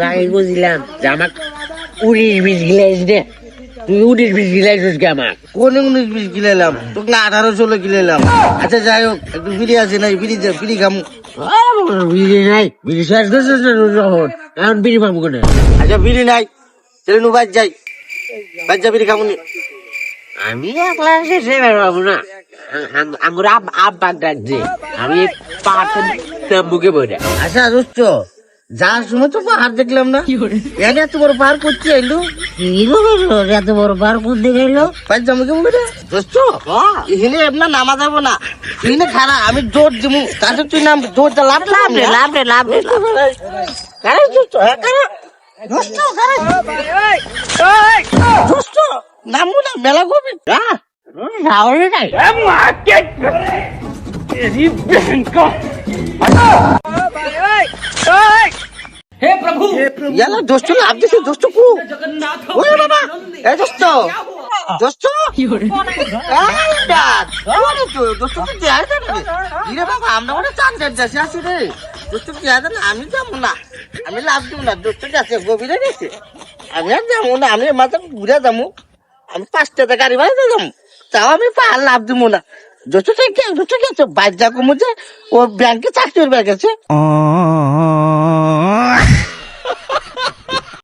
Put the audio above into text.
আগে বুঝলাম যে আমার 19-20 গিলাইস দে, তুই 19-20 গিলাইছিস কে আমার? কোন 19-20 গিলাইলাম? তোকে না 18-16 গিলাইলাম। আচ্ছা যাই হোক, একটু বিড়ি আছে নাই? বিড়ি খামু। বিড়ি নাই, বিড়ি শেষ করছিস না যখন, এখন বিড়ি পাবো কেন? আচ্ছা বিড়ি নাই, তাহলে নু বাদ যাই, বাদ যা, বিড়ি খামুনি। আমি একলা শেষে পাবো না, আমার আব্বাক ডাকছে, আমি পাহাড়টা বুকে বইটা। আচ্ছা দোস্ত, যার সময় তো পাহাড় দেখলাম না, এটা এত বড় পাহাড় করছি আইলো, এত বড় বার কোন দিকে এলো? বাদ যাবো কেমন করে দোস্ত? এখানে আপনার নামা যাবো না, এখানে খারা আমি জোর দিমু, তাতে তুই নাম জোরটা লাভ লাভ রে, লাভ রে, লাভ রে, লাভ রে। কারে দোস্ত, হ্যাঁ কারে দোস্ত, কারে দোস্ত, নামু না, মেলা করবি। সাহসই নাই। ইয়ালা দোস্ত লাভ দিছে, দোস্ত কু ওরে বাবা, এ দোস্ত, দোস্ত এই ডাক, ওরে তো দোস্ত তো দেয় না রে। ইরে বাবা, আমরা ওরে চান যাচ্ছি আসি রে, দোস্ত দেয় না, আমি যাবো না, আমি লাভ দিব না, দোস্ত যাচ্ছে গভীরে গেছে, আমি আর যাবো না, আমি মাত্র ঘুরে যাবো, আমি 5 টাকা গাড়ি ভাড়া যাবো, তাও আমি পাহাড় লাভ দিব না। দোস্ত ঠিক আছে, বাইর যা কমু যে ও ব্যাংকে চাকরি হয়ে গেছে।